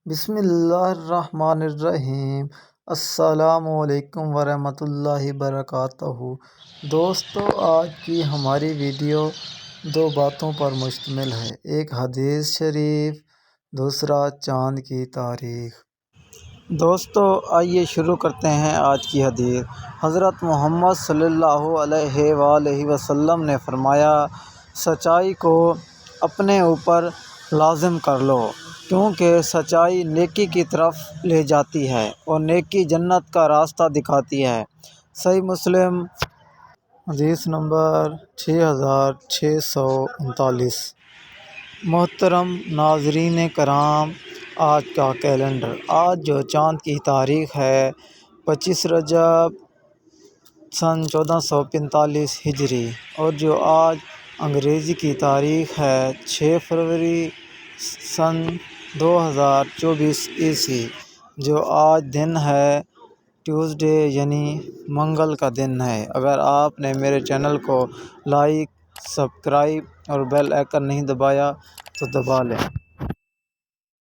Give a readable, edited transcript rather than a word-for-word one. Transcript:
بسم اللہ الرحمن الرحیم۔ السلام علیکم ورحمۃ اللہ وبرکاتہ۔ دوستو، آج کی ہماری ویڈیو دو باتوں پر مشتمل ہے، ایک حدیث شریف، دوسرا چاند کی تاریخ۔ دوستو، آئیے شروع کرتے ہیں آج کی حدیث۔ حضرت محمد صلی اللہ علیہ وآلہ وسلم نے فرمایا، سچائی کو اپنے اوپر لازم کر لو، کیونکہ سچائی نیکی کی طرف لے جاتی ہے اور نیکی جنت کا راستہ دکھاتی ہے۔ صحیح مسلم، حدیث نمبر 6639۔ محترم ناظرین کرام، آج کا کیلنڈر، آج جو چاند کی تاریخ ہے 25 رجب سن 1445 ہجری، اور جو آج انگریزی کی تاریخ ہے 6 فروری سن 2024 عیسوی، جو آج دن ہے ٹیوزڈے یعنی منگل کا دن ہے۔ اگر آپ نے میرے چینل کو لائک، سبسکرائب اور بیل آئیکن نہیں دبایا تو دبا لیں۔